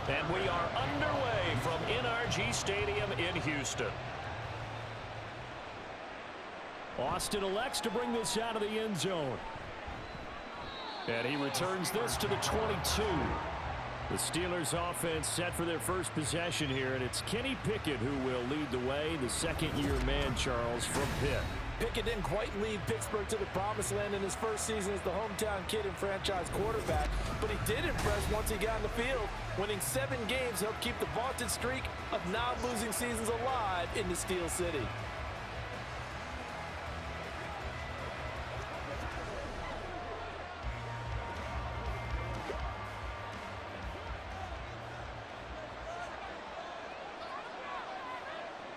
And we are underway from NRG Stadium in Houston. Austin elects to bring this out of the end zone. And he returns this to the 22. The Steelers offense set for their first possession here, and it's Kenny Pickett who will lead the way, the second-year man, Charles, from Pitt. Pickett didn't quite lead Pittsburgh to the promised land in his first season as the hometown kid and franchise quarterback, but he did impress once he got on the field. Winning 7 games helped keep the vaunted streak of non-losing seasons alive in the Steel City.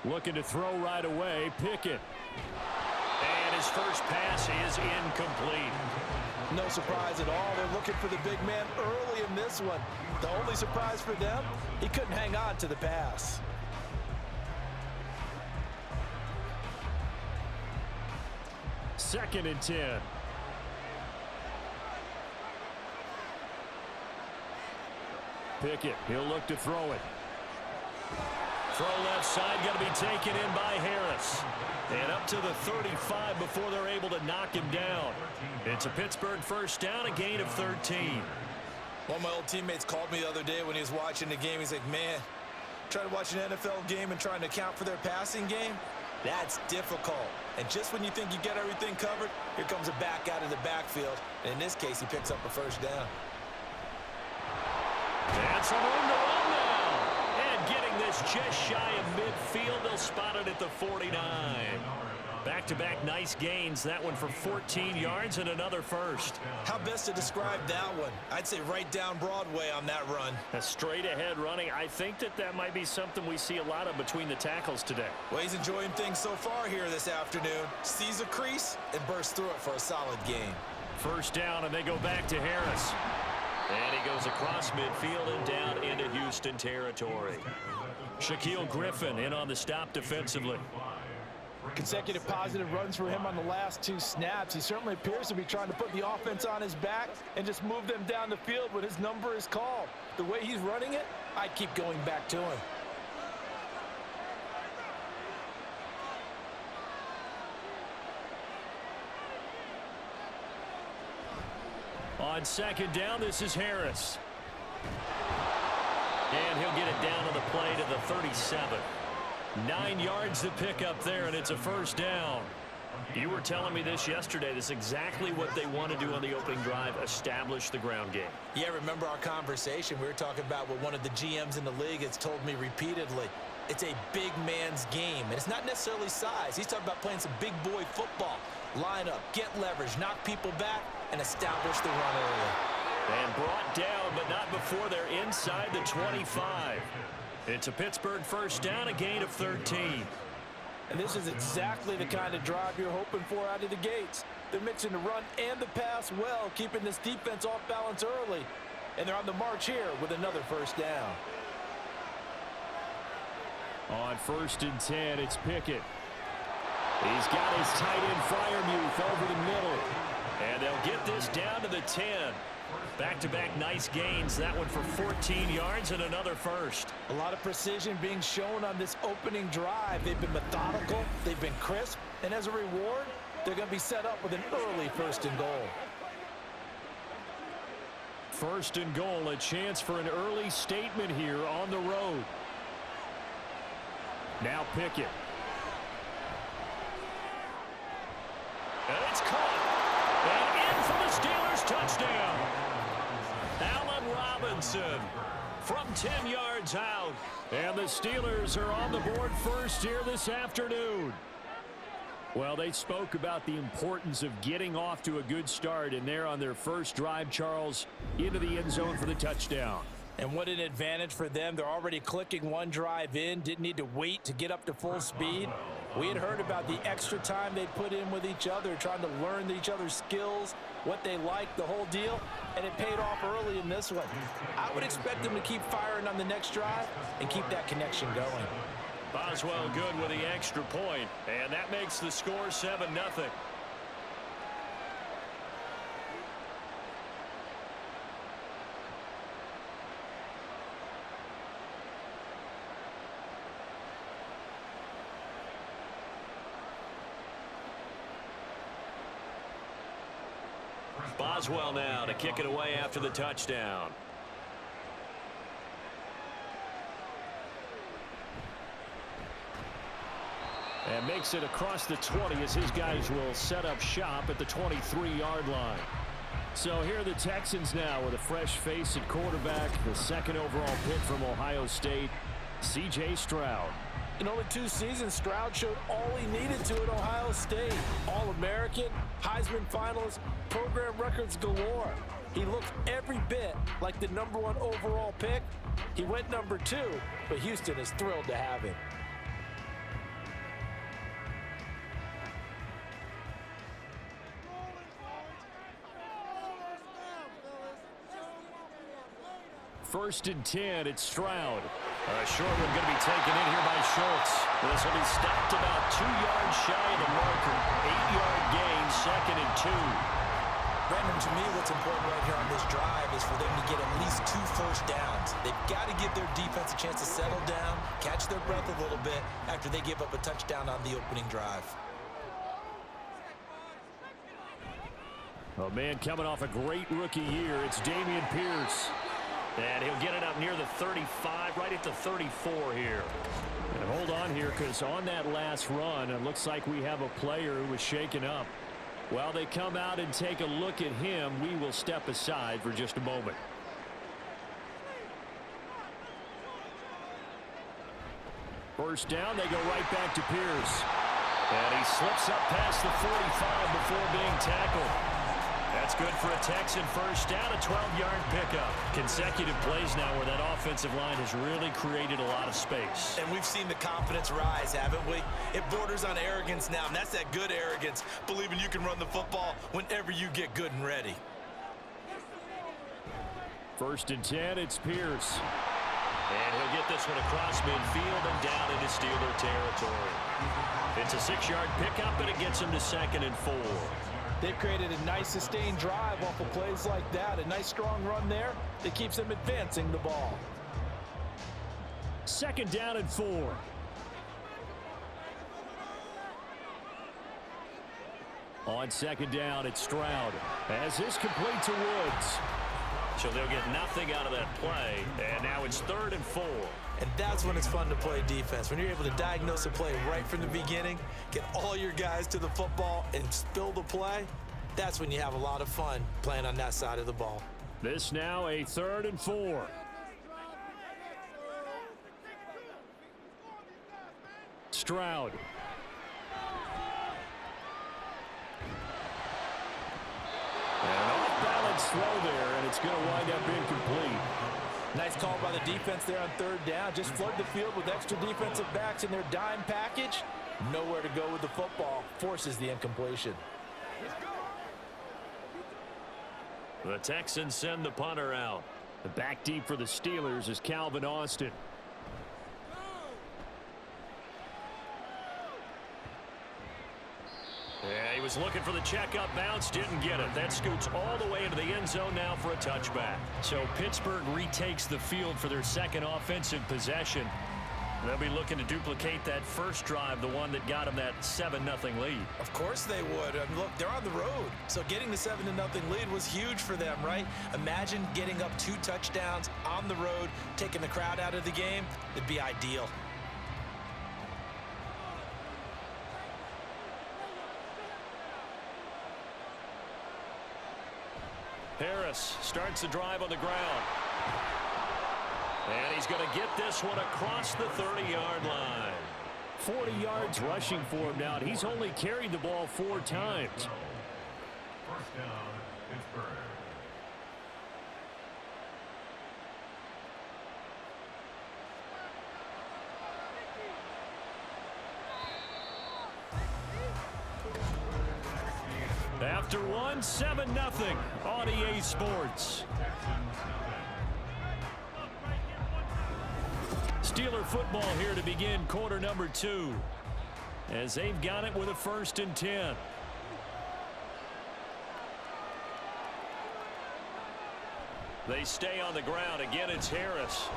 Looking to throw right away, Pickett. And his first pass is incomplete. No surprise at all. They're looking for the big man early in this one. The only surprise for them, he couldn't hang on to the pass. Second and 10. Pickett, he'll look to throw it. Throw left side, going to be taken in by Harris. And up to the 35 before they're able to knock him down. It's a Pittsburgh first down, a gain of 13. One of my old teammates called me the other day when he was watching the game. He's like, man, trying to watch an NFL game and trying to account for their passing game, that's difficult. And just when you think you get everything covered, here comes a back out of the backfield. And in this case, he picks up a first down. That's a room to run now. And getting this just shy of midfield, they'll spot it at the 49. Back-to-back nice gains. That one for 14 yards and another first. How best to describe that one? I'd say right down Broadway on that run. A straight-ahead running. I think that might be something we see a lot of between the tackles today. Well, he's enjoying things so far here this afternoon. Sees a crease and bursts through it for a solid gain. First down, and they go back to Harris. And he goes across midfield and down into Houston territory. Shaquille Griffin in on the stop defensively. Consecutive positive runs for him on the last 2 snaps. He certainly appears to be trying to put the offense on his back and just move them down the field when his number is called. The way he's running it, I keep going back to him. On second down, this is Harris. And he'll get it down to the play to the 37. 9 yards to pick up there, and it's a first down. You were telling me this yesterday. This is exactly what they want to do on the opening drive, establish the ground game. Yeah, remember our conversation? We were talking about what one of the GMs in the league has told me repeatedly. It's a big man's game, and it's not necessarily size. He's talking about playing some big boy football. Line up, get leverage, knock people back, and establish the run early. And brought down, but not before they're inside the 25. It's a Pittsburgh first down, a gain of 13. And this is exactly the kind of drive you're hoping for out of the gates. They're mixing the run and the pass well, keeping this defense off balance early. And they're on the march here with another first down. On first and 10, it's Pickett. He's got his tight end Freiermuth over the middle. And they'll get this down to the 10. Back-to-back nice gains. That one for 14 yards and another first. A lot of precision being shown on this opening drive. They've been methodical. They've been crisp. And as a reward, they're going to be set up with an early first and goal. First and goal, a chance for an early statement here on the road. Now Pickett. And it's caught. And in for the Steelers touchdown. Allen Robinson from 10 yards out. And the Steelers are on the board first here this afternoon. Well, they spoke about the importance of getting off to a good start, and they're on their first drive, Charles, into the end zone for the touchdown. And what an advantage for them. They're already clicking one drive in, didn't need to wait to get up to full speed. We had heard about the extra time they put in with each other, trying to learn each other's skills, what they like, the whole deal, and it paid off early in this one. I would expect them to keep firing on the next drive and keep that connection going. Boswell good with the extra point, and that makes the score 7-0. Boswell now to kick it away after the touchdown. And makes it across the 20 as his guys will set up shop at the 23-yard line. So here are the Texans now with a fresh face at quarterback, the second overall pick from Ohio State, C.J. Stroud. In only 2 seasons, Stroud showed all he needed to at Ohio State. All-American, Heisman finalist, program records galore. He looked every bit like the #1 overall pick. He went #2, but Houston is thrilled to have him. First and 10, it's Stroud. A short one going to be taken in here by Schultz. This will be stopped about 2 yards shy of the marker. 8-yard gain, second and 2. Brandon, to me, what's important right here on this drive is for them to get at least 2 first downs. They've got to give their defense a chance to settle down, catch their breath a little bit after they give up a touchdown on the opening drive. A man coming off a great rookie year, it's Dameon Pierce. And he'll get it up near the 35, right at the 34 here. And hold on here, because on that last run, it looks like we have a player who was shaken up. While they come out and take a look at him, we will step aside for just a moment. First down, they go right back to Pierce. And he slips up past the 45 before being tackled. That's good for a Texan first down, a 12-yard pickup. Consecutive plays now where that offensive line has really created a lot of space. And we've seen the confidence rise, haven't we? It borders on arrogance now, and that's that good arrogance, believing you can run the football whenever you get good and ready. First and 10, it's Pierce. And he'll get this one across midfield and down into Steeler territory. It's a 6-yard pickup, and it gets him to second and 4. They've created a nice sustained drive off of plays like that. A nice strong run there that keeps them advancing the ball. Second down and 4. On second down, it's Stroud. As this complete to Woods. So they'll get nothing out of that play. And now it's 3rd and 4. And that's when it's fun to play defense. When you're able to diagnose a play right from the beginning, get all your guys to the football, and spill the play, that's when you have a lot of fun playing on that side of the ball. This now a 3rd and 4. Stroud. And off-balance throw there, and it's going to wind up incomplete. Nice call by the defense there on 3rd down. Just flood the field with extra defensive backs in their dime package. Nowhere to go with the football. Forces the incompletion. The Texans send the punter out. The back deep for the Steelers is Calvin Austin. Yeah, he was looking for the checkup bounce, didn't get it. That scoots all the way into the end zone now for a touchback. So Pittsburgh retakes the field for their second offensive possession. They'll be looking to duplicate that first drive, the one that got them that 7-0 lead. Of course they would. Look, they're on the road. So getting the 7-0 lead was huge for them, right? Imagine getting up 2 touchdowns on the road, taking the crowd out of the game. It'd be ideal. Harris starts the drive on the ground. And he's going to get this one across the 30-yard line. 40 yards rushing for him now. He's only carried the ball 4 times. First down, Pittsburgh. After one, 7-0 on EA Sports. Steeler football here to begin quarter number 2. As they've got it with a 1st and 10. They stay on the ground. Again, it's Harris.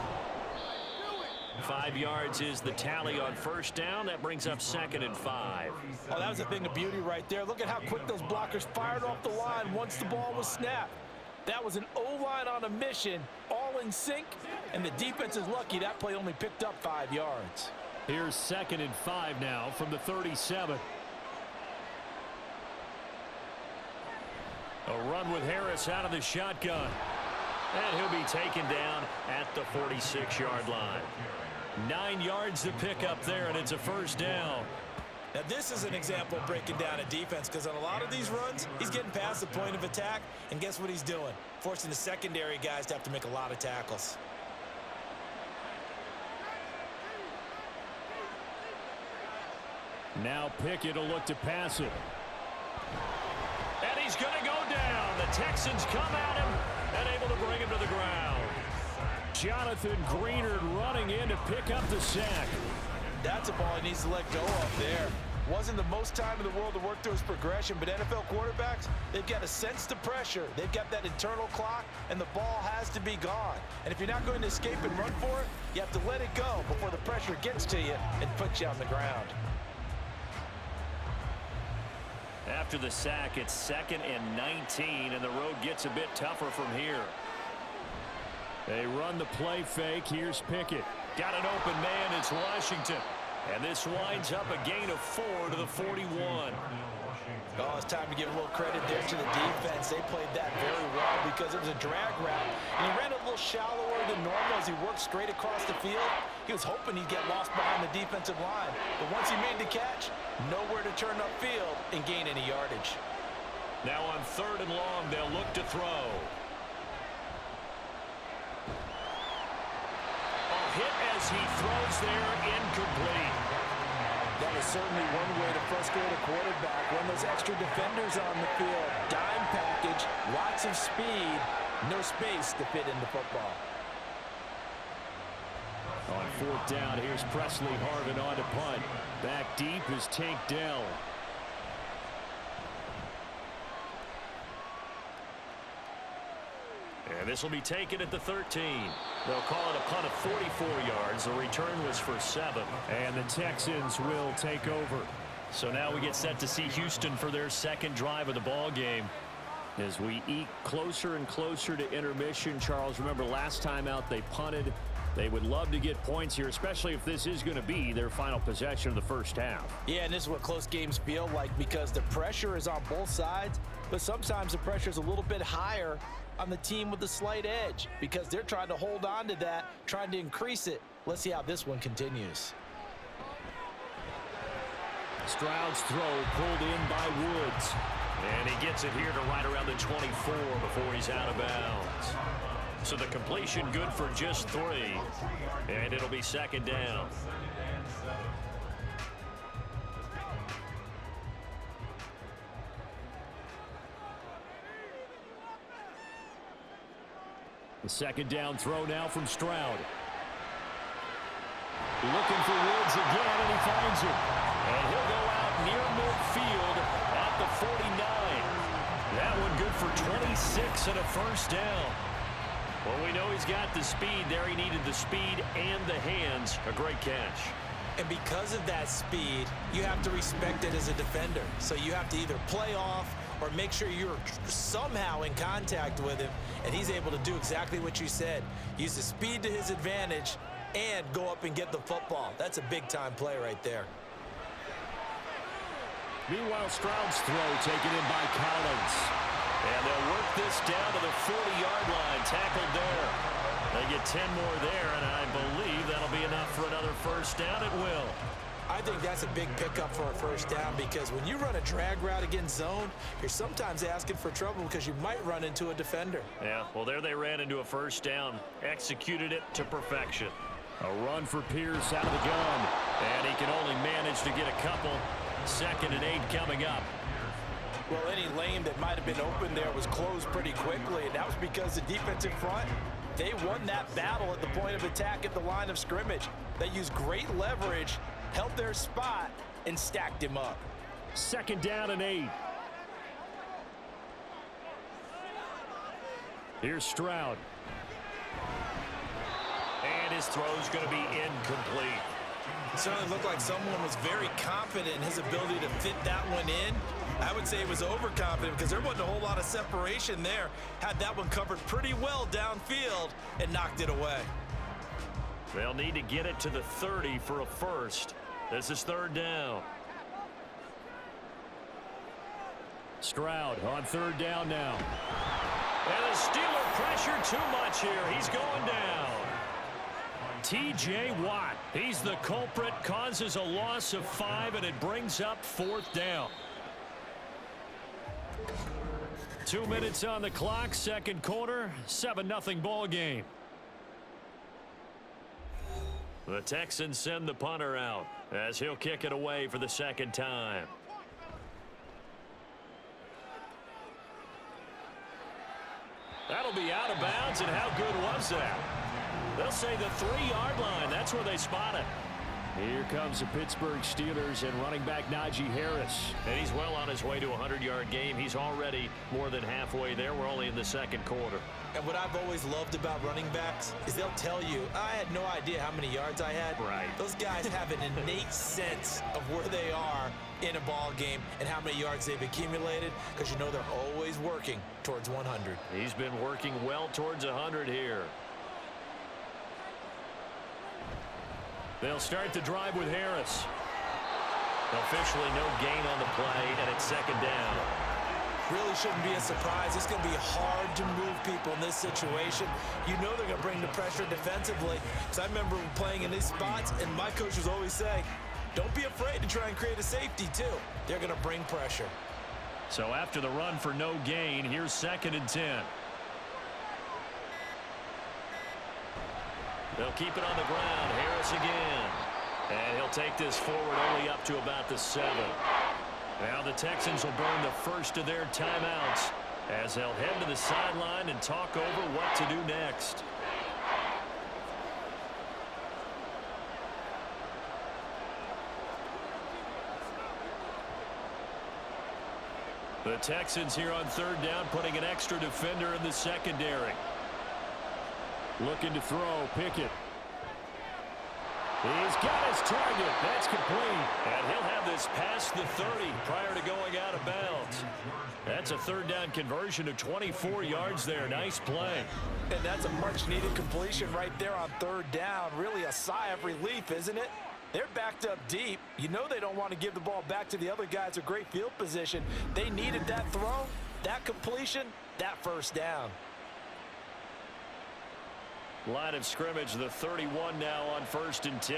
5 yards is the tally on first down. That brings up 2nd and 5. Oh, that was a thing of beauty right there. Look at how quick those blockers fired off the line once the ball was snapped. That was an O-line on a mission, all in sync, and the defense is lucky that play only picked up 5 yards. Here's 2nd and 5 now from the 37. A run with Harris out of the shotgun. And he'll be taken down at the 46-yard line. 9 yards to pick up there, and it's a first down. Now, this is an example of breaking down a defense, because on a lot of these runs, he's getting past the point of attack, and guess what he's doing? Forcing the secondary guys to have to make a lot of tackles. Now Pickett will look to pass it. And he's going to go down. The Texans come at him and able to bring him to the ground. Jonathan Greenard running in to pick up the sack. That's a ball he needs to let go of there. Wasn't the most time in the world to work through his progression, but NFL quarterbacks, they've got to sense the pressure. They've got that internal clock, and the ball has to be gone. And if you're not going to escape and run for it, you have to let it go before the pressure gets to you and puts you on the ground. After the sack, it's 2nd and 19, and the road gets a bit tougher from here. They run the play fake. Here's Pickett. Got an open man. It's Washington. And this winds up a gain of 4 to the 41. Oh, it's time to give a little credit there to the defense. They played that very well because it was a drag route. And he ran a little shallower than normal as he worked straight across the field. He was hoping he'd get lost behind the defensive line. But once he made the catch, nowhere to turn upfield and gain any yardage. Now on 3rd and long, they'll look to throw. A hit as he throws there, incomplete. That is certainly one way to frustrate a quarterback. When those extra defenders on the field, dime package, lots of speed, no space to fit in the football. On 4th down, here's Presley Harvin on to punt. Back deep is Tank Dell. And this will be taken at the 13. They'll call it a punt of 44 yards. The return was for 7. And the Texans will take over. So now we get set to see Houston for their 2nd drive of the ball game. As we eke closer and closer to intermission, Charles, remember last time out they punted. They would love to get points here, especially if this is going to be their final possession of the first half. Yeah, and this is what close games feel like because the pressure is on both sides, but sometimes the pressure is a little bit higher on the team with the slight edge because they're trying to hold on to that, trying to increase it. Let's see how this one continues. Stroud's throw pulled in by Woods. And he gets it here to right around the 24 before he's out of bounds. So the completion good for just 3. And it'll be 2nd down. The 2nd down throw now from Stroud. Looking for Woods again, and he finds him. And he'll go out near midfield at the 49. That one good for 26 and a first down. Well, we know he's got the speed there. He needed the speed and the hands. A great catch. And because of that speed, you have to respect it as a defender. So you have to either play off or make sure you're somehow in contact with him. And he's able to do exactly what you said. Use the speed to his advantage and go up and get the football. That's a big-time play right there. Meanwhile, Stroud's throw taken in by Collins. And they'll work this down to the 40-yard line. Tackled there. They get 10 more there, and I believe that'll be enough for another first down. It will. I think that's a big pickup for a first down because when you run a drag route against zone, you're sometimes asking for trouble because you might run into a defender. Yeah, well, there they ran into a first down. Executed it to perfection. A run for Pierce out of the gun. And he can only manage to get a couple. 2nd and 8 coming up. Well, any lane that might have been open there was closed pretty quickly, and that was because the defensive front, they won that battle at the point of attack at the line of scrimmage. They used great leverage, held their spot, and stacked him up. 2nd down and 8. Here's Stroud. And his throw's going to be incomplete. It certainly looked like someone was very confident in his ability to fit that one in. I would say he was overconfident because there wasn't a whole lot of separation there. Had that one covered pretty well downfield and knocked it away. They'll need to get it to the 30 for a first. This is third down. Stroud on third down now. And the Steeler pressure too much here. He's going down. T.J. Watt, he's the culprit, causes a loss of 5, and it brings up fourth down. 2 minutes on the clock, second quarter, 7-0 ball game. The Texans send the punter out as he'll kick it away for the second time. That'll be out of bounds, and how good was that? They'll say the 3-yard line. That's where they spot it. Here comes the Pittsburgh Steelers and running back Najee Harris. And he's well on his way to a 100-yard game. He's already more than halfway there. We're only in the second quarter. And what I've always loved about running backs is they'll tell you, I had no idea how many yards I had. Right. Those guys have an innate sense of where they are in a ball game and how many yards they've accumulated, because you know they're always working towards 100. He's been working well towards 100 here. They'll start the drive with Harris. Officially no gain on the play, and it's second down. Really shouldn't be a surprise. It's going to be hard to move people in this situation. You know they're going to bring the pressure defensively. Because I remember playing in these spots, and my coach was always saying, don't be afraid to try and create a safety, too. They're going to bring pressure. So after the run for no gain, here's 2nd and 10. They'll keep it on the ground. Harris again. And he'll take this forward only up to about the 7. Now the Texans will burn the first of their timeouts as they'll head to the sideline and talk over what to do next. The Texans here on third down, putting an extra defender in the secondary. Looking to throw, Pickett. He's got his target. That's complete. And he'll have this past the 30 prior to going out of bounds. That's a third down conversion of 24 yards there. Nice play. And that's a much-needed completion right there on third down. Really a sigh of relief, isn't it? They're backed up deep. You know they don't want to give the ball back to the other guys with great field position. They needed that throw, that completion, that first down. Line of scrimmage, the 31 now on 1st and 10.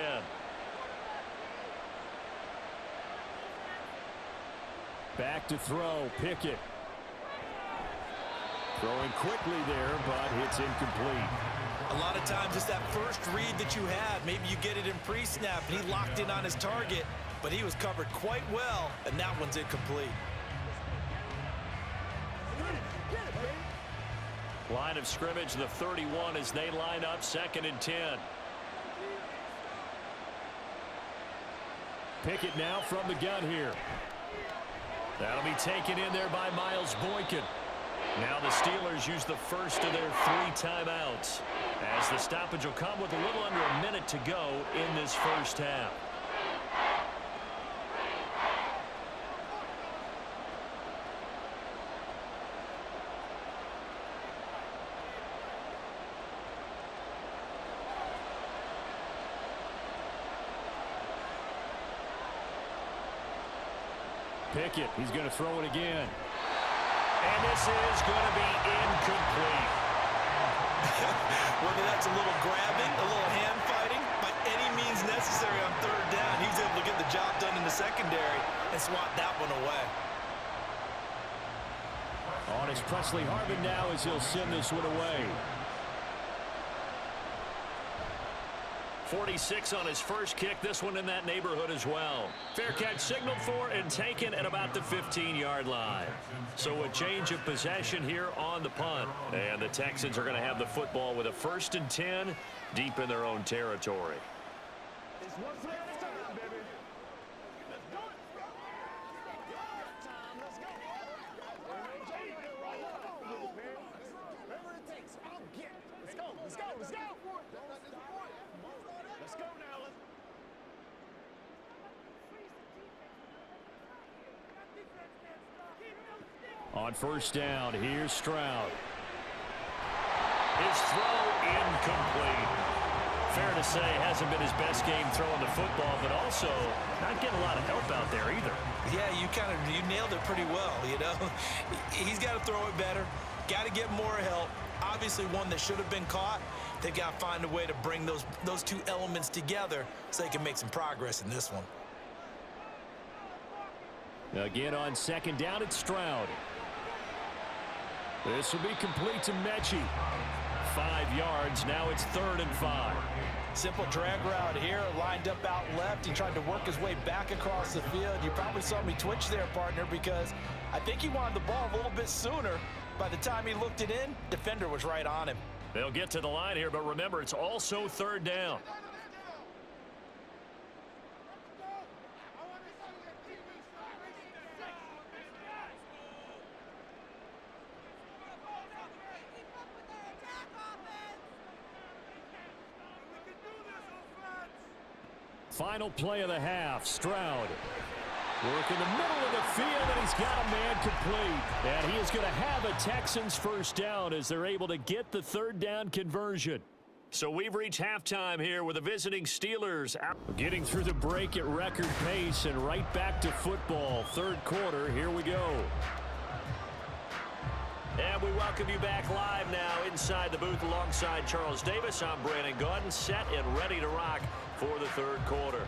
Back to throw, Pickett. Throwing quickly there, but it's incomplete. A lot of times it's that first read that you had. Maybe you get it in pre-snap, and he locked in on his target, but he was covered quite well, and that one's incomplete. Line of scrimmage, the 31 as they line up 2nd and 10. Pickett now from the gun here. That'll be taken in there by Miles Boykin. Now the Steelers use the first of their 3 timeouts as the stoppage will come with a little under a minute to go in this first half. Pickett, he's going to throw it again. And this is going to be incomplete. Whether that's a little grabbing, a little hand fighting, by any means necessary on third down, he was able to get the job done in the secondary and swat that one away. On is Presley Harvin now as he'll send this one away. 46 on his first kick. This one in that neighborhood as well. Fair catch signaled for and taken at about the 15-yard line. So a change of possession here on the punt. And the Texans are going to have the football with a 1st and 10 deep in their own territory. It's one play at a time, baby. Let's do it. Let's go. Whatever it takes, I'll get it. Let's go. Let's go. Let's go. On first down, here's Stroud. His throw incomplete. Fair to say, hasn't been his best game throwing the football, but also not getting a lot of help out there either. Yeah, you nailed it pretty well, you know. He's got to throw it better, got to get more help. Obviously one that should have been caught. They've got to find a way to bring those two elements together so they can make some progress in this one. Again on second down, it's Stroud. This will be complete to Mechie. 5 yards. Now it's 3rd and 5. Simple drag route here, lined up out left. He tried to work his way back across the field. You probably saw me twitch there, partner, because I think he wanted the ball a little bit sooner. By the time he looked it in, defender was right on him. They'll get to the line here, but remember, it's also 3rd down. Final play of the half. Stroud work in the middle of the field, and he's got a man complete. And he is going to have a Texans first down as they're able to get the 3rd down conversion. So we've reached halftime here with the visiting Steelers out. Getting through the break at record pace and right back to football. 3rd quarter, here we go. And we welcome you back live now inside the booth alongside Charles Davis. I'm Brandon Gaudin, set and ready to rock for the 3rd quarter.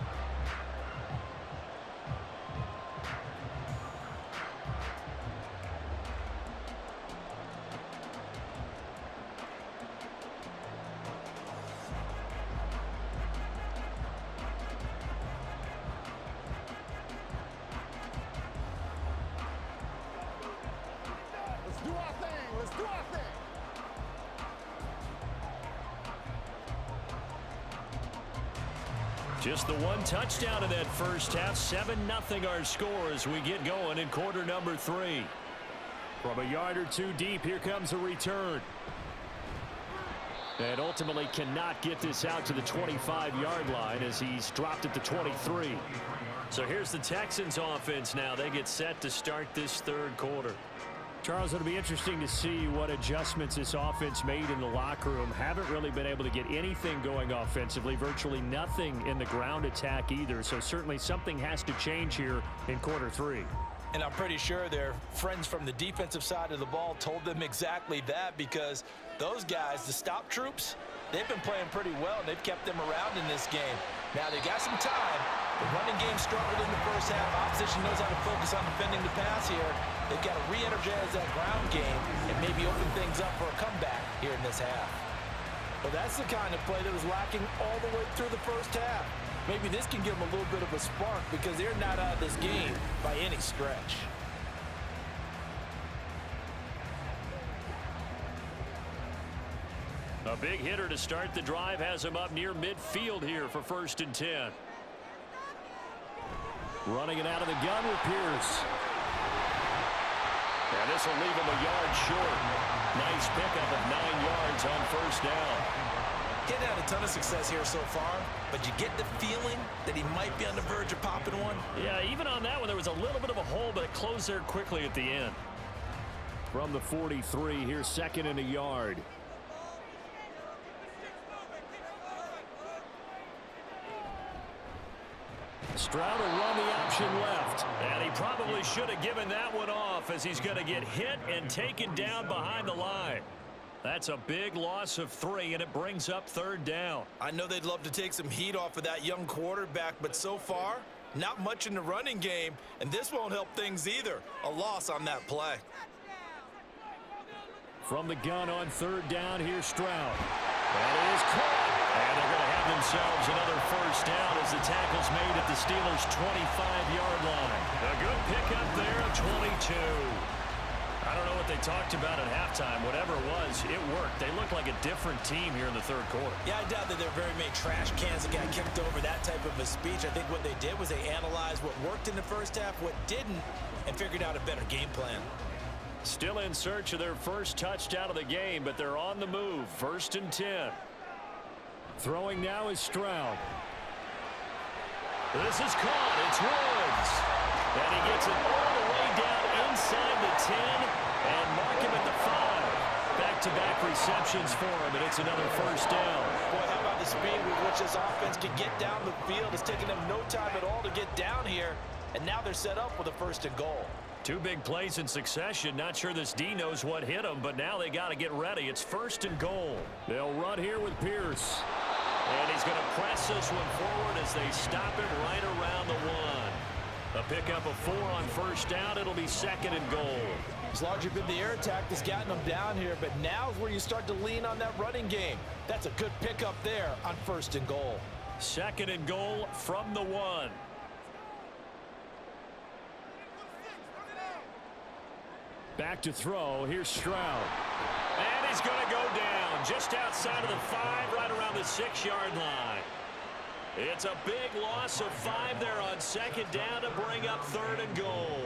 Let's do our thing. Let's do our thing. Just the one touchdown in that first half. 7-0 our score as we get going in quarter number 3. From a yard or two deep, here comes a return. And ultimately cannot get this out to the 25-yard line as he's dropped at the 23. So here's the Texans offense now. They get set to start this 3rd quarter. Charles, it'll be interesting to see what adjustments this offense made in the locker room. Haven't really been able to get anything going offensively, virtually nothing in the ground attack either. So certainly something has to change here in quarter 3. And I'm pretty sure their friends from the defensive side of the ball told them exactly that, because those guys, the stop troops, they've been playing pretty well, and they've kept them around in this game. Now they got some time. The running game struggled in the first half. Opposition knows how to focus on defending the pass here. They've got to re-energize that ground game and maybe open things up for a comeback here in this half. Well, that's the kind of play that was lacking all the way through the first half. Maybe this can give them a little bit of a spark, because they're not out of this game by any stretch. A big hitter to start the drive has him up near midfield here for 1st and 10. Running it out of the gun with Pierce. And this will leave him a yard short. Nice pickup of 9 yards on 1st down. Getting had a ton of success here so far, but you get the feeling that he might be on the verge of popping one. Yeah, even on that one, there was a little bit of a hole, but it closed there quickly at the end. From the 43, here's 2nd and a yard. Stroud will run the option left. And he probably should have given that one off, as he's going to get hit and taken down behind the line. That's a big loss of 3, and it brings up 3rd down. I know they'd love to take some heat off of that young quarterback, but so far, not much in the running game, and this won't help things either. A loss on that play. From the gun on 3rd down, here's Stroud. That is caught. And they're going to have themselves another 1st down as the tackle's made at the Steelers' 25-yard line. A good pickup there of 22. I don't know what they talked about at halftime. Whatever it was, it worked. They looked like a different team here in the 3rd quarter. Yeah, I doubt that there are very many trash cans that got kicked over that type of a speech. I think what they did was they analyzed what worked in the first half, what didn't, and figured out a better game plan. Still in search of their first touchdown of the game, but they're on the move. 1st and 10. Throwing now is Stroud. This is caught. It's Woods. And he gets it all the way down inside the 10 and mark him at the 5. Back-to-back receptions for him, and it's another first down. Boy, how about the speed with which this offense can get down the field? It's taken them no time at all to get down here, and now they're set up with a 1st and goal. 2 big plays in succession. Not sure this D knows what hit him, but now they got to get ready. It's 1st and goal. They'll run here with Pierce. And he's going to press this one forward as they stop him right around the 1. A pickup of 4 on 1st down. It'll be 2nd and goal. It's largely been the air attack that's gotten them down here, but now is where you start to lean on that running game. That's a good pickup there on 1st and goal. 2nd and goal from the 1. Back to throw. Here's Stroud. And he's going to go down just outside of the 5, right around the 6-yard line. It's a big loss of 5 there on 2nd down to bring up 3rd and goal.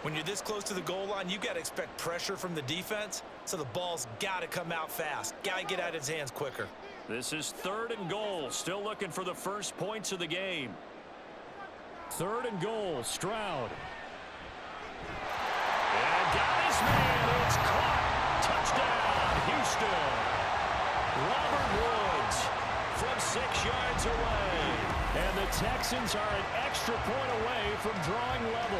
When you're this close to the goal line, you got to expect pressure from the defense, so the ball's got to come out fast. Got to get out of his hands quicker. This is 3rd and goal. Still looking for the first points of the game. 3rd and goal. Stroud. And got his man. It's caught. Touchdown, Houston. Robert Woods from 6 yards away. And the Texans are an extra point away from drawing level.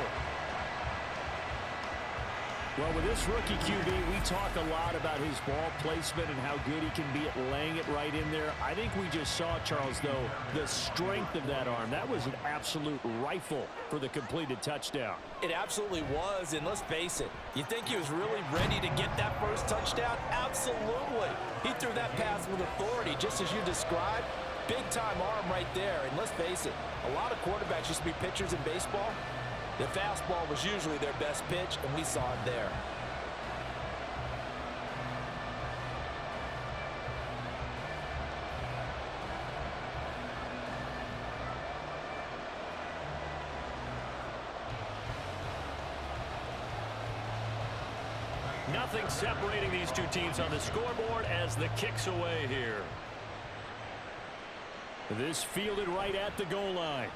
Well, with this rookie QB, we talk a lot about his ball placement and how good he can be at laying it right in there. I think we just saw, Charles, though, the strength of that arm. That was an absolute rifle for the completed touchdown. It absolutely was, and let's face it, you think he was really ready to get that first touchdown? Absolutely. He threw that pass with authority, just as you described. Big-time arm right there, and let's face it, a lot of quarterbacks used to be pitchers in baseball. The fastball was usually their best pitch, and we saw it there. Nothing separating these two teams on the scoreboard as the kick's away here. This fielded right at the goal line.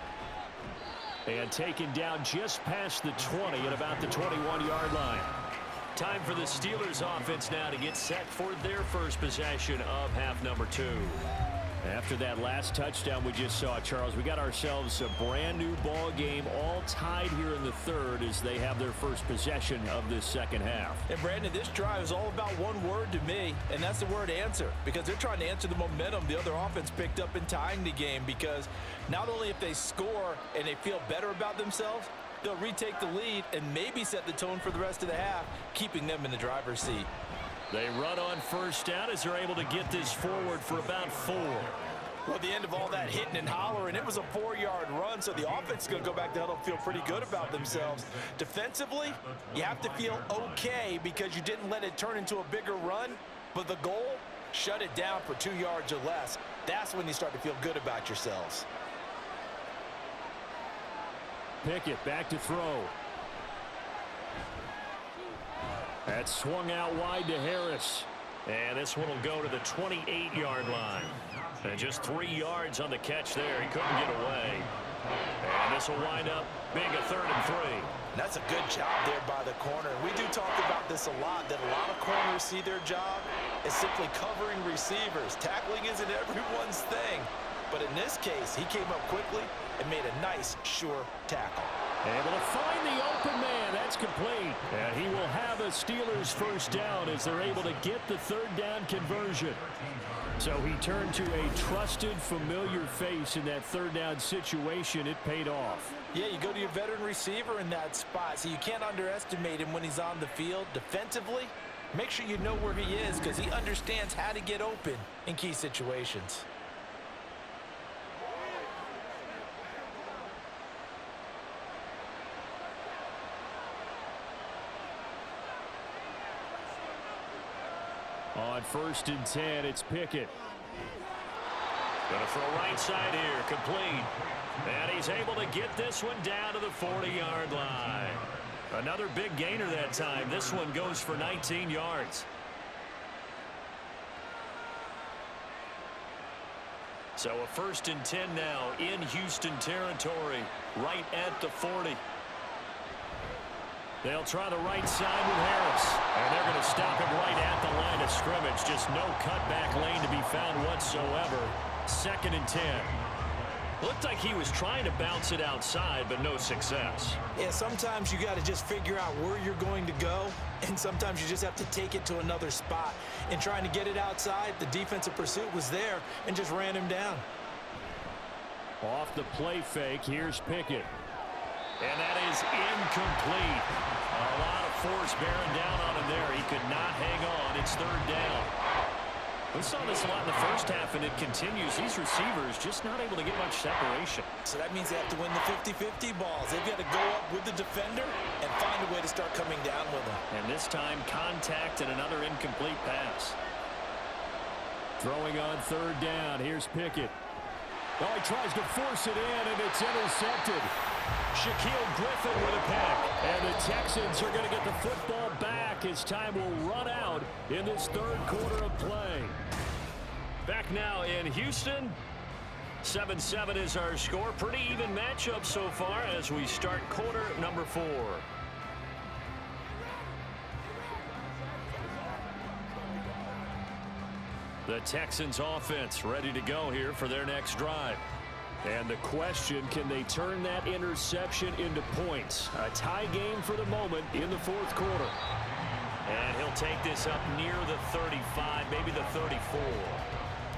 And taken down just past the 20 at about the 21-yard line. Time for the Steelers offense now to get set for their first possession of half number 2. After that last touchdown we just saw, Charles, we got ourselves a brand new ball game, all tied here in the 3rd as they have their first possession of this second half. And Brandon, this drive is all about one word to me, and that's the word answer, because they're trying to answer the momentum the other offense picked up in tying the game, because not only if they score and they feel better about themselves, they'll retake the lead and maybe set the tone for the rest of the half, keeping them in the driver's seat. They run on 1st down as they're able to get this forward for about 4. Well, at the end of all that hitting and hollering, it was a 4-yard run, so the offense is going to go back to huddle and feel pretty good about themselves. Defensively, you have to feel okay because you didn't let it turn into a bigger run, but the goal, shut it down for 2 yards or less. That's when you start to feel good about yourselves. Pickett back to throw. That swung out wide to Harris. And this one will go to the 28-yard line. And just 3 yards on the catch there. He couldn't get away. And this will wind up being a 3rd and 3. That's a good job there by the corner. We do talk about this a lot, that a lot of corners see their job as simply covering receivers. Tackling isn't everyone's thing. But in this case, he came up quickly and made a nice, sure tackle. Able to find the open man. That's complete. And he will have a Steelers first down as they're able to get the 3rd down conversion. So he turned to a trusted, familiar face in that 3rd down situation. It paid off. Yeah, you go to your veteran receiver in that spot, so you can't underestimate him when he's on the field. Defensively, make sure you know where he is because he understands how to get open in key situations. On 1st and 10, it's Pickett. Gonna throw right side here, complete. And he's able to get this one down to the 40-yard line. Another big gainer that time. This one goes for 19 yards. So a 1st and 10 now in Houston territory, right at the 40. They'll try the right side with Harris. And they're going to stop him right at the line of scrimmage. Just no cutback lane to be found whatsoever. 2nd and 10. Looked like he was trying to bounce it outside, but no success. Yeah, sometimes you got to just figure out where you're going to go, and sometimes you just have to take it to another spot. In trying to get it outside, the defensive pursuit was there and just ran him down. Off the play fake, here's Pickett. And that is incomplete. A lot of force bearing down on him there. He could not hang on. It's 3rd down. We saw this a lot in the first half, and it continues. These receivers just not able to get much separation. So that means they have to win the 50-50 balls. They've got to go up with the defender and find a way to start coming down with them. And this time, contact and another incomplete pass. Throwing on 3rd down. Here's Pickett. Oh, he tries to force it in, and it's intercepted. Shaquille Griffin with a pick. And the Texans are going to get the football back as time will run out in this 3rd quarter of play. Back now in Houston. 7-7 is our score. Pretty even matchup so far as we start quarter number 4. The Texans offense ready to go here for their next drive. And the question, can they turn that interception into points? A tie game for the moment in the 4th quarter. And he'll take this up near the 35, maybe the 34.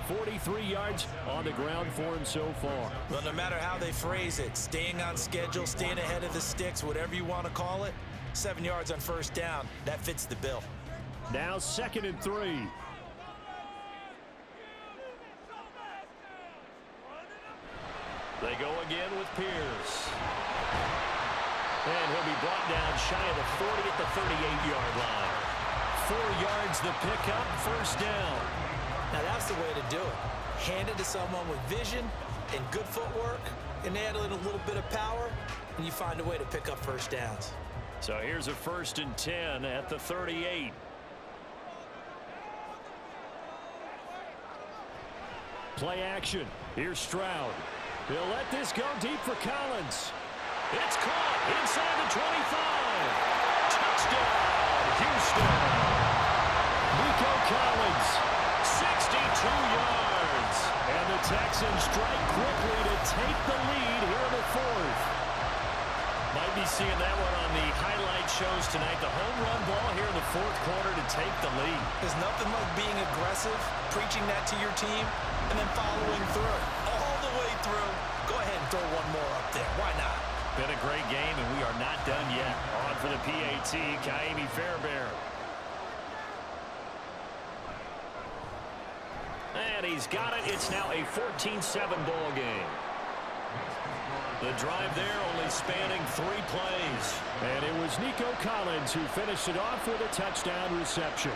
43 yards on the ground for him so far. Well, no matter how they phrase it, staying on schedule, staying ahead of the sticks, whatever you want to call it, 7 yards on 1st down, that fits the bill. Now 2nd and 3. They go again with Pierce. And he'll be brought down shy of the 40 at the 38-yard line. 4 yards the pickup, 1st down. Now that's the way to do it. Hand it to someone with vision and good footwork, and add in a little bit of power, and you find a way to pick up 1st downs. So here's a 1st and 10 at the 38. Play action. Here's Stroud. He'll let this go deep for Collins. It's caught inside the 25. Touchdown, Houston. Nico Collins. 62 yards. And the Texans strike quickly to take the lead here in the 4th. Might be seeing that one on the highlight shows tonight. The home run ball here in the 4th quarter to take the lead. There's nothing like being aggressive, preaching that to your team, and then following through. All the way through. Go ahead and throw one more up there. Why not? Been a great game, and we are not done yet. On for the PAT, Kaimi Fairbairn. And he's got it. It's now a 14-7 ball game. The drive there only spanning 3 plays. And it was Nico Collins who finished it off with a touchdown reception.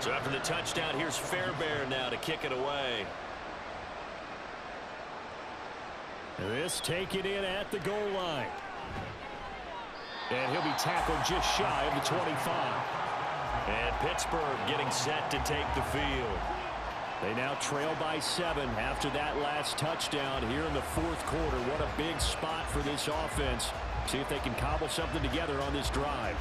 So after the touchdown, here's Fairbairn now to kick it away. This taken in at the goal line. And he'll be tackled just shy of the 25. And Pittsburgh getting set to take the field. They now trail by 7 after that last touchdown here in the 4th quarter. What a big spot for this offense. See if they can cobble something together on this drive.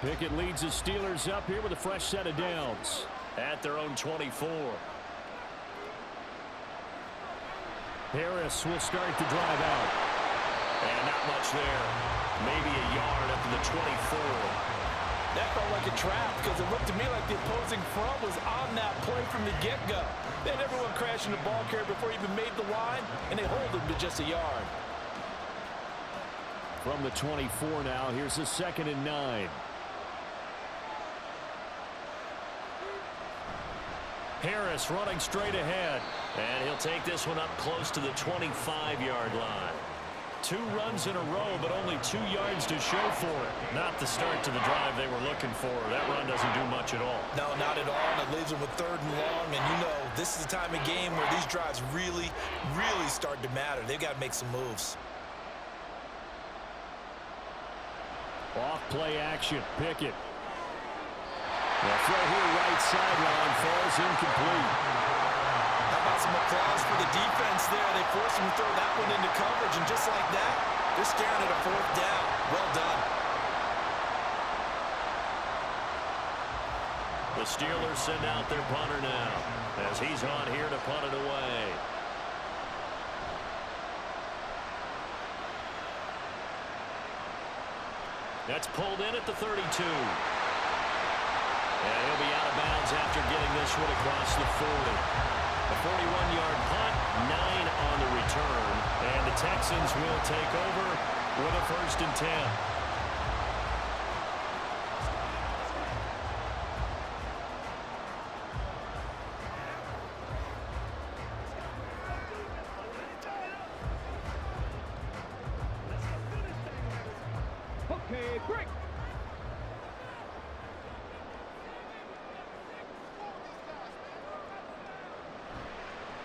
Pickett leads the Steelers up here with a fresh set of downs. At their own 24. Harris will start the drive out. And not much there. Maybe a yard up to the 24. That felt like a trap because it looked to me like the opposing front was on that play from the get-go. They had everyone crashing the ball carrier before he even made the line, and they hold him to just a yard. From the 24 now, here's a 2nd and 9. Harris running straight ahead. And he'll take this one up close to the 25-yard line. 2 runs in a row, but only 2 yards to show for it. Not the start to the drive they were looking for. That run doesn't do much at all. No, not at all, and it leaves them with 3rd and long, and you know this is the time of game where these drives really, really start to matter. They've got to make some moves. Off play action. Pickett. The throw here right sideline falls incomplete. How about some applause for the defense there? They forced him to throw that one into coverage, and just like that, they're staring at a 4th down. Well done. The Steelers send out their punter now as he's on here to punt it away. That's pulled in at the 32. And he'll be out of bounds after getting this one across the 40. A 41-yard punt, 9 on the return. And the Texans will take over with a 1st and 10. Okay, break.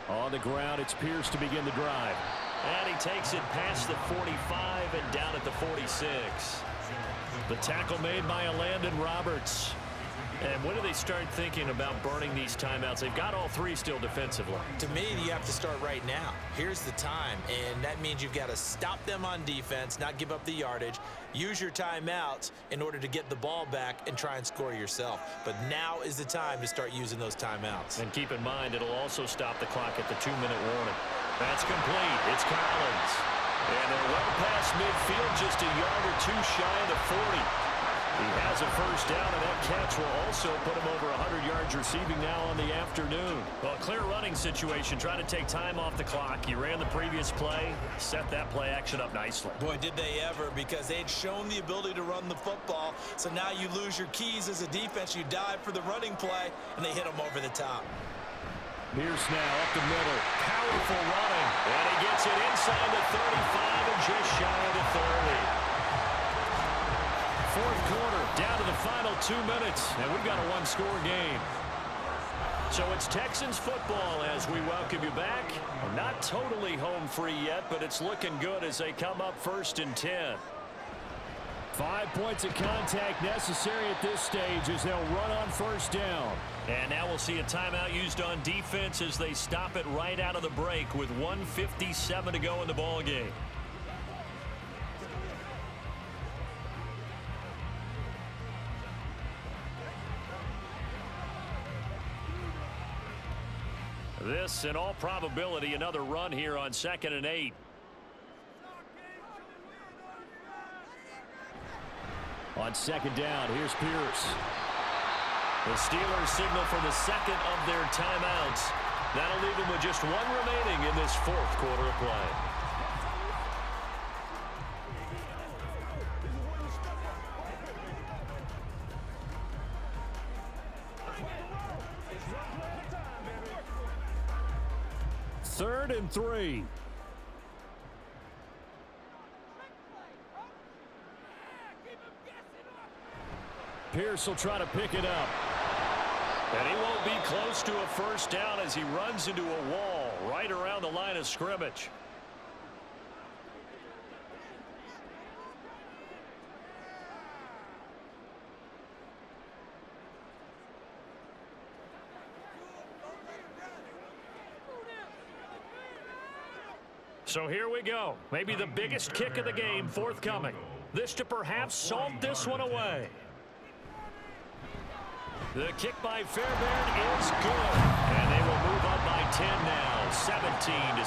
On the ground, it's Pierce to begin the drive. And he takes it past the 45 and down at the 46. The tackle made by Landon Roberts. And when do they start thinking about burning these timeouts? They've got all 3 still defensively. To me, you have to start right now. Here's the time, and that means you've got to stop them on defense, not give up the yardage, use your timeouts in order to get the ball back and try and score yourself. But now is the time to start using those timeouts. And keep in mind, it'll also stop the clock at the 2-minute warning. That's complete. It's Collins. And they're well past midfield, just a yard or 2 shy of the 40. He has a 1st down, and that catch will also put him over 100 yards receiving now on the afternoon. Well, clear running situation, trying to take time off the clock. You ran the previous play, set that play action up nicely. Boy, did they ever, because they'd shown the ability to run the football. So now you lose your keys as a defense. You dive for the running play, and they hit them over the top. Pierce now up the middle. Powerful running. And he gets it inside the 35 and just shy of the 30. 4th quarter, down to the final 2 minutes, and we've got a 1-score game. So it's Texans football as we welcome you back. Not totally home free yet, but it's looking good as they come up 1st and 10. 5 points of contact necessary at this stage as they'll run on 1st down. And now we'll see a timeout used on defense as they stop it right out of the break with 1:57 to go in the ball game. This, in all probability, another run here on 2nd and 8. On 2nd down, here's Pierce. The Steelers signal for the 2nd of their timeouts. That'll leave them with just 1 remaining in this 4th quarter of play. Third and 3. Pierce will try to pick it up. And he won't be close to a 1st down as he runs into a wall right around the line of scrimmage. So here we go. Maybe the biggest kick of the game forthcoming. This to perhaps salt this one away. The kick by Fairbairn is good. And they will move up by 10 now, 17-7.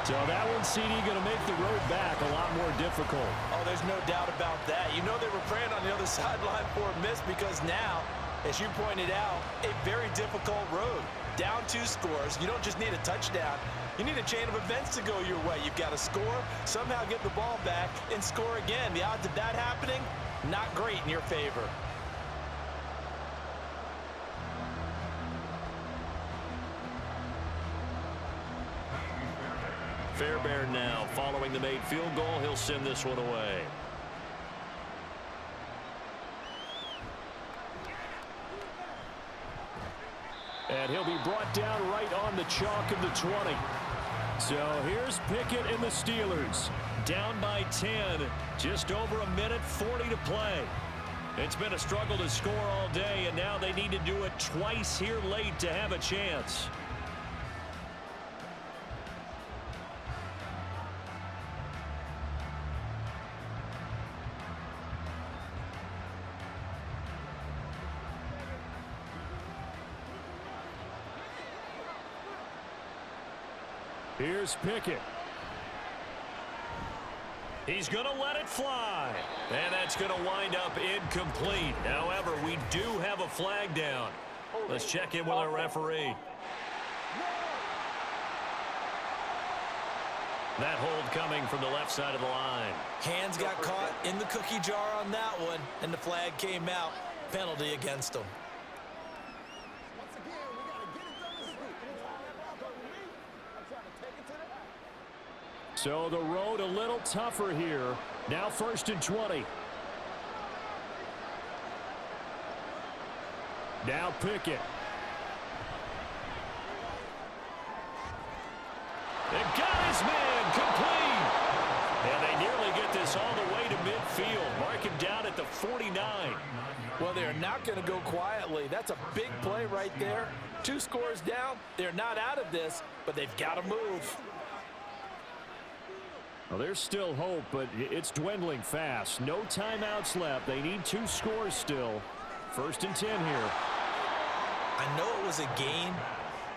So that one, CD, going to make the road back a lot more difficult. Oh, there's no doubt about that. You know they were praying on the other sideline for a miss because now, as you pointed out, a very difficult road. Down 2 scores. You don't just need a touchdown. You need a chain of events to go your way. You've got to score, somehow get the ball back, and score again. The odds of that happening, not great in your favor. Fairbairn now following the made field goal. He'll send this one away. And he'll be brought down right on the chalk of the 20. So here's Pickett and the Steelers. Down by 10. Just over a minute, 40 to play. It's been a struggle to score all day, and now they need to do it twice here late to have a chance. Here's Pickett. He's going to let it fly. And that's going to wind up incomplete. However, we do have a flag down. Let's check in with our referee. That hold coming from the left side of the line. Hands got caught in the cookie jar on that one, and the flag came out. Penalty against him. So the road a little tougher here. Now 1st and 20. Now Pickett. And got his man complete. And they nearly get this all the way to midfield. Mark him down at the 49. Well, they're not going to go quietly. That's a big play right there. 2 scores down. They're not out of this, but they've got to move. Well, there's still hope, but it's dwindling fast. No timeouts left. They need 2 scores still. 1st and 10 here. I know it was a game,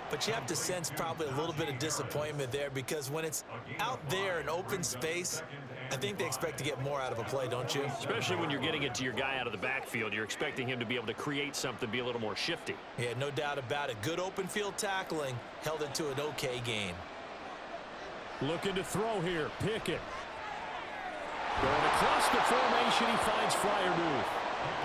but you have to sense probably a little bit of disappointment there, because when it's out there in open space, I think they expect to get more out of a play, don't you? Especially when you're getting it to your guy out of the backfield. You're expecting him to be able to create something, be a little more shifty. Yeah, no doubt about it. Good open field tackling held it to an okay game. Looking to throw here. Pickett. Going across the formation, he finds Freiermuth.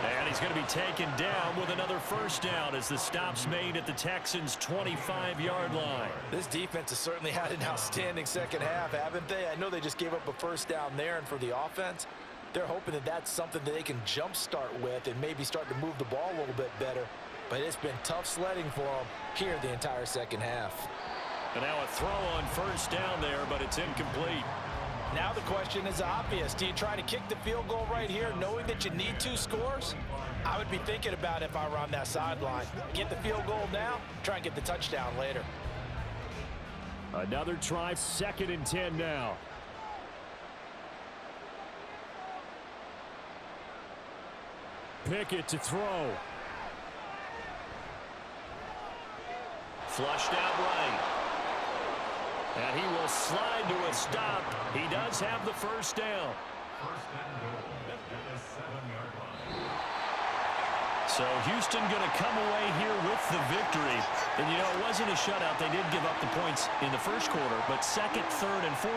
And he's going to be taken down with another first down as the stop's made at the Texans' 25-yard line. This defense has certainly had an outstanding second half, haven't they? I know they just gave up a first down there, and for the offense, they're hoping that that's something that they can jumpstart with and maybe start to move the ball a little bit better. But it's been tough sledding for them here the entire second half. And now a throw on first down there, but it's incomplete. Now the question is obvious. Do you try to kick the field goal right here knowing that you need 2 scores? I would be thinking about it if I were on that sideline. Get the field goal now, try and get the touchdown later. Another try, 2nd and 10 now. Pickett to throw. Flushed out right. And he will slide to a stop. He does have the first down. So Houston going to come away here with the victory. And, you know, it wasn't a shutout. They did give up the points in the first quarter, but 2nd, 3rd, and 4th.